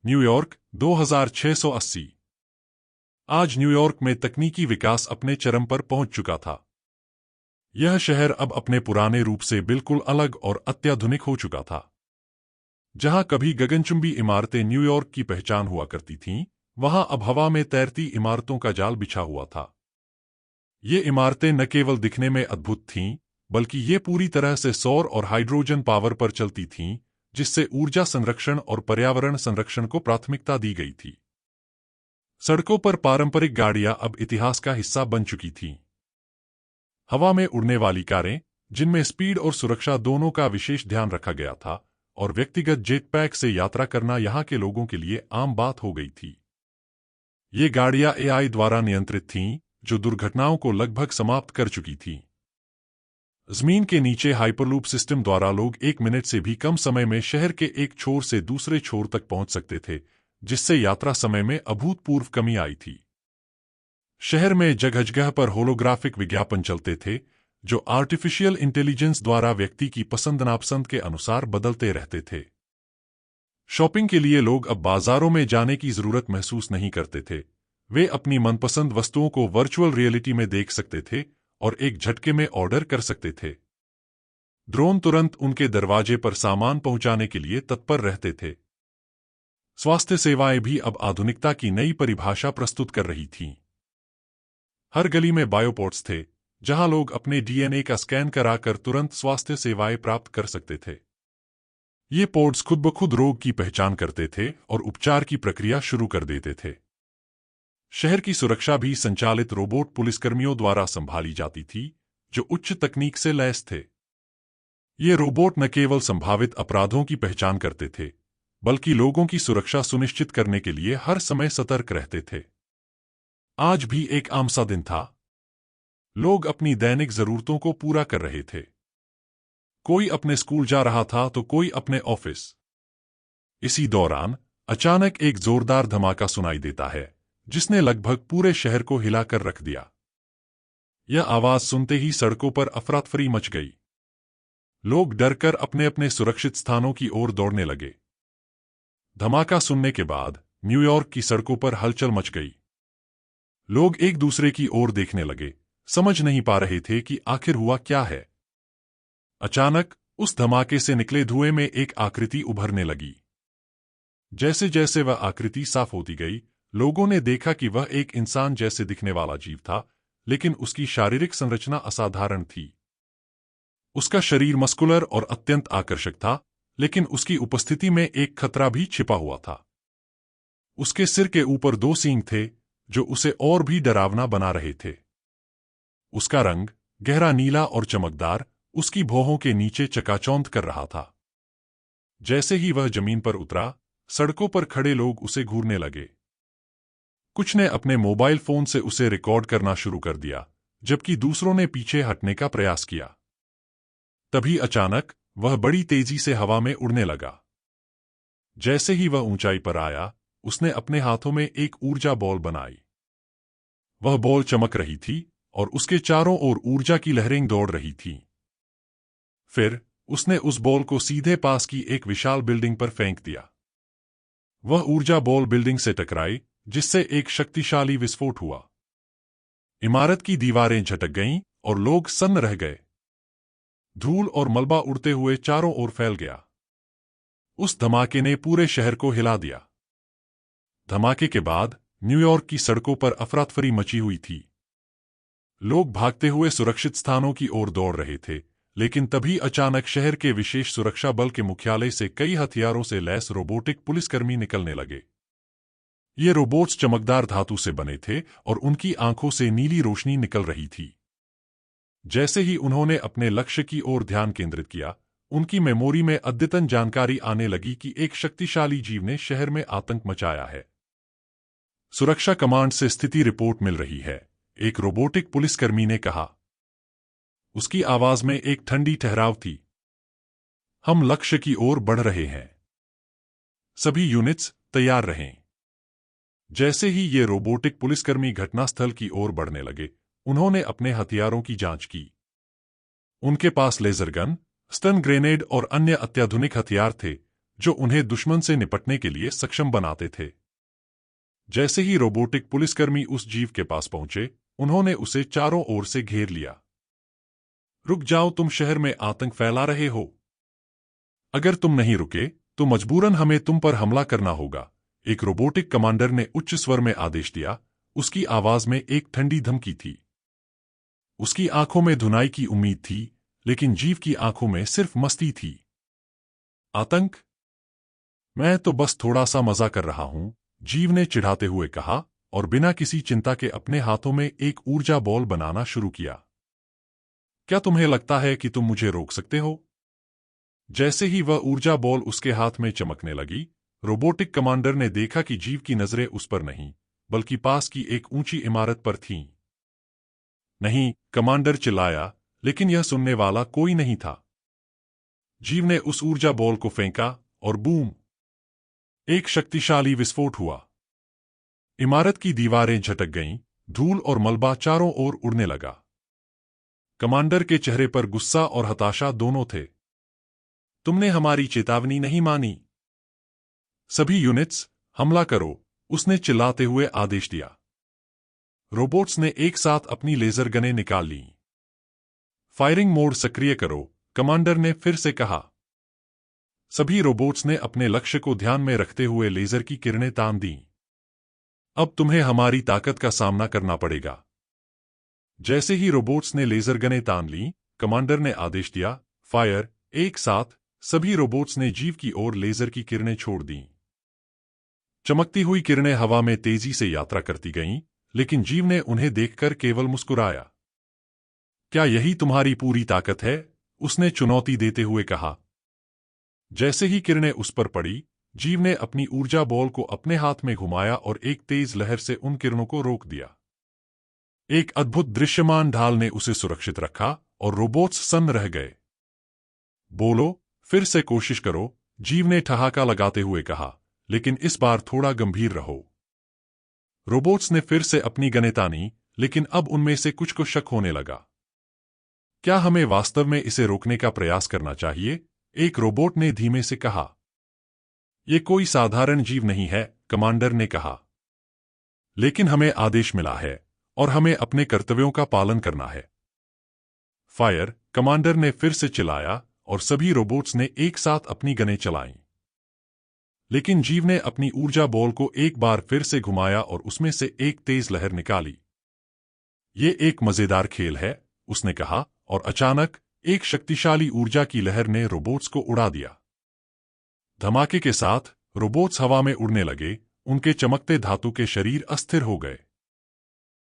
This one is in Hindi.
न्यूयॉर्क 2680। आज न्यूयॉर्क में तकनीकी विकास अपने चरम पर पहुंच चुका था। यह शहर अब अपने पुराने रूप से बिल्कुल अलग और अत्याधुनिक हो चुका था। जहां कभी गगनचुंबी इमारतें न्यूयॉर्क की पहचान हुआ करती थीं, वहां अब हवा में तैरती इमारतों का जाल बिछा हुआ था। ये इमारतें न केवल दिखने में अद्भुत थीं, बल्कि ये पूरी तरह से सौर और हाइड्रोजन पावर पर चलती थीं, जिससे ऊर्जा संरक्षण और पर्यावरण संरक्षण को प्राथमिकता दी गई थी। सड़कों पर पारंपरिक गाड़ियां अब इतिहास का हिस्सा बन चुकी थीं। हवा में उड़ने वाली कारें, जिनमें स्पीड और सुरक्षा दोनों का विशेष ध्यान रखा गया था, और व्यक्तिगत जेटपैक से यात्रा करना यहां के लोगों के लिए आम बात हो गई थी। ये गाड़ियां एआई द्वारा नियंत्रित थीं, जो दुर्घटनाओं को लगभग समाप्त कर चुकी थीं। जमीन के नीचे हाइपरलूप सिस्टम द्वारा लोग 1 मिनट से भी कम समय में शहर के एक छोर से दूसरे छोर तक पहुंच सकते थे, जिससे यात्रा समय में अभूतपूर्व कमी आई थी। शहर में जगह जगह पर होलोग्राफिक विज्ञापन चलते थे, जो आर्टिफिशियल इंटेलिजेंस द्वारा व्यक्ति की पसंद नापसंद के अनुसार बदलते रहते थे। शॉपिंग के लिए लोग अब बाजारों में जाने की जरूरत महसूस नहीं करते थे। वे अपनी मनपसंद वस्तुओं को वर्चुअल रियलिटी में देख सकते थे और एक झटके में ऑर्डर कर सकते थे। ड्रोन तुरंत उनके दरवाजे पर सामान पहुंचाने के लिए तत्पर रहते थे। स्वास्थ्य सेवाएं भी अब आधुनिकता की नई परिभाषा प्रस्तुत कर रही थीं। हर गली में बायोपोर्ट्स थे, जहां लोग अपने डीएनए का स्कैन कराकर तुरंत स्वास्थ्य सेवाएं प्राप्त कर सकते थे। ये पोर्ट्स खुद ब खुद रोग की पहचान करते थे और उपचार की प्रक्रिया शुरू कर देते थे। शहर की सुरक्षा भी संचालित रोबोट पुलिसकर्मियों द्वारा संभाली जाती थी, जो उच्च तकनीक से लैस थे। ये रोबोट न केवल संभावित अपराधों की पहचान करते थे, बल्कि लोगों की सुरक्षा सुनिश्चित करने के लिए हर समय सतर्क रहते थे। आज भी एक आम सा दिन था। लोग अपनी दैनिक जरूरतों को पूरा कर रहे थे। कोई अपने स्कूल जा रहा था तो कोई अपने ऑफिस। इसी दौरान अचानक एक जोरदार धमाका सुनाई देता है, जिसने लगभग पूरे शहर को हिलाकर रख दिया। यह आवाज सुनते ही सड़कों पर अफरा-तफरी मच गई। लोग डरकर अपने अपने सुरक्षित स्थानों की ओर दौड़ने लगे। धमाका सुनने के बाद न्यूयॉर्क की सड़कों पर हलचल मच गई। लोग एक दूसरे की ओर देखने लगे, समझ नहीं पा रहे थे कि आखिर हुआ क्या है। अचानक उस धमाके से निकले धुएं में एक आकृति उभरने लगी। जैसे जैसे वह आकृति साफ होती गई, लोगों ने देखा कि वह एक इंसान जैसे दिखने वाला जीव था, लेकिन उसकी शारीरिक संरचना असाधारण थी। उसका शरीर मस्कुलर और अत्यंत आकर्षक था, लेकिन उसकी उपस्थिति में एक खतरा भी छिपा हुआ था। उसके सिर के ऊपर 2 सींग थे, जो उसे और भी डरावना बना रहे थे। उसका रंग गहरा नीला और चमकदार उसकी भौहों के नीचे चकाचौंध कर रहा था। जैसे ही वह जमीन पर उतरा, सड़कों पर खड़े लोग उसे घूरने लगे। कुछ ने अपने मोबाइल फोन से उसे रिकॉर्ड करना शुरू कर दिया, जबकि दूसरों ने पीछे हटने का प्रयास किया। तभी अचानक वह बड़ी तेजी से हवा में उड़ने लगा। जैसे ही वह ऊंचाई पर आया, उसने अपने हाथों में एक ऊर्जा बॉल बनाई। वह बॉल चमक रही थी और उसके चारों ओर ऊर्जा की लहरें दौड़ रही थीं। फिर उसने उस बॉल को सीधे पास की एक विशाल बिल्डिंग पर फेंक दिया। वह ऊर्जा बॉल बिल्डिंग से टकराई, जिससे एक शक्तिशाली विस्फोट हुआ। इमारत की दीवारें झटक गईं और लोग सन्न रह गए। धूल और मलबा उड़ते हुए चारों ओर फैल गया। उस धमाके ने पूरे शहर को हिला दिया। धमाके के बाद न्यूयॉर्क की सड़कों पर अफरा-तफरी मची हुई थी। लोग भागते हुए सुरक्षित स्थानों की ओर दौड़ रहे थे, लेकिन तभी अचानक शहर के विशेष सुरक्षा बल के मुख्यालय से कई हथियारों से लैस रोबोटिक पुलिसकर्मी निकलने लगे। ये रोबोट्स चमकदार धातु से बने थे और उनकी आंखों से नीली रोशनी निकल रही थी। जैसे ही उन्होंने अपने लक्ष्य की ओर ध्यान केंद्रित किया, उनकी मेमोरी में अद्यतन जानकारी आने लगी कि एक शक्तिशाली जीव ने शहर में आतंक मचाया है। सुरक्षा कमांड से स्थिति रिपोर्ट मिल रही है, एक रोबोटिक पुलिसकर्मी ने कहा। उसकी आवाज में एक ठंडी ठहराव थी। हम लक्ष्य की ओर बढ़ रहे हैं। सभी यूनिट्स तैयार रहें। जैसे ही ये रोबोटिक पुलिसकर्मी घटनास्थल की ओर बढ़ने लगे, उन्होंने अपने हथियारों की जांच की। उनके पास लेजर गन, स्टन ग्रेनेड और अन्य अत्याधुनिक हथियार थे, जो उन्हें दुश्मन से निपटने के लिए सक्षम बनाते थे। जैसे ही रोबोटिक पुलिसकर्मी उस जीव के पास पहुंचे, उन्होंने उसे चारों ओर से घेर लिया। रुक जाओ, तुम शहर में आतंक फैला रहे हो। अगर तुम नहीं रुके तो मजबूरन हमें तुम पर हमला करना होगा, एक रोबोटिक कमांडर ने उच्च स्वर में आदेश दिया। उसकी आवाज में एक ठंडी धमकी थी। उसकी आंखों में धुनाई की उम्मीद थी, लेकिन जीव की आंखों में सिर्फ मस्ती थी। आतंक? मैं तो बस थोड़ा सा मजा कर रहा हूं, जीव ने चिढ़ाते हुए कहा और बिना किसी चिंता के अपने हाथों में एक ऊर्जा बॉल बनाना शुरू किया। क्या तुम्हें लगता है कि तुम मुझे रोक सकते हो? जैसे ही वह ऊर्जा बॉल उसके हाथ में चमकने लगी, रोबोटिक कमांडर ने देखा कि जीव की नजरें उस पर नहीं, बल्कि पास की एक ऊंची इमारत पर थीं। नहीं, कमांडर चिल्लाया, लेकिन यह सुनने वाला कोई नहीं था। जीव ने उस ऊर्जा बॉल को फेंका और बूम! एक शक्तिशाली विस्फोट हुआ। इमारत की दीवारें झटक गईं, धूल और मलबा चारों ओर उड़ने लगा। कमांडर के चेहरे पर गुस्सा और हताशा दोनों थे। तुमने हमारी चेतावनी नहीं मानी। सभी यूनिट्स, हमला करो, उसने चिल्लाते हुए आदेश दिया। रोबोट्स ने एक साथ अपनी लेजर गनें निकाल लीं। फायरिंग मोड सक्रिय करो, कमांडर ने फिर से कहा। सभी रोबोट्स ने अपने लक्ष्य को ध्यान में रखते हुए लेजर की किरणें तान दीं। अब तुम्हें हमारी ताकत का सामना करना पड़ेगा। जैसे ही रोबोट्स ने लेजर गनें तान लीं, कमांडर ने आदेश दिया, फायर! एक साथ सभी रोबोट्स ने जीव की ओर लेजर की किरणें छोड़ दीं। चमकती हुई किरणें हवा में तेजी से यात्रा करती गईं, लेकिन जीव ने उन्हें देखकर केवल मुस्कुराया। क्या यही तुम्हारी पूरी ताकत है? उसने चुनौती देते हुए कहा। जैसे ही किरणें उस पर पड़ी, जीव ने अपनी ऊर्जा बॉल को अपने हाथ में घुमाया और एक तेज लहर से उन किरणों को रोक दिया। एक अद्भुत दृश्यमान ढाल ने उसे सुरक्षित रखा और रोबोट्स सन्न रह गए। बोलो, फिर से कोशिश करो, जीव ने ठहाका लगाते हुए कहा, लेकिन इस बार थोड़ा गंभीर रहो। रोबोट्स ने फिर से अपनी गनें तानी, लेकिन अब उनमें से कुछ को शक होने लगा। क्या हमें वास्तव में इसे रोकने का प्रयास करना चाहिए? एक रोबोट ने धीमे से कहा। यह कोई साधारण जीव नहीं है, कमांडर ने कहा। लेकिन हमें आदेश मिला है और हमें अपने कर्तव्यों का पालन करना है। फायर! कमांडर ने फिर से चिल्लाया और सभी रोबोट्स ने एक साथ अपनी गनें चलाईं। लेकिन जीव ने अपनी ऊर्जा बॉल को एक बार फिर से घुमाया और उसमें से एक तेज लहर निकाली। ये एक मजेदार खेल है, उसने कहा, और अचानक एक शक्तिशाली ऊर्जा की लहर ने रोबोट्स को उड़ा दिया। धमाके के साथ रोबोट्स हवा में उड़ने लगे, उनके चमकते धातु के शरीर अस्थिर हो गए।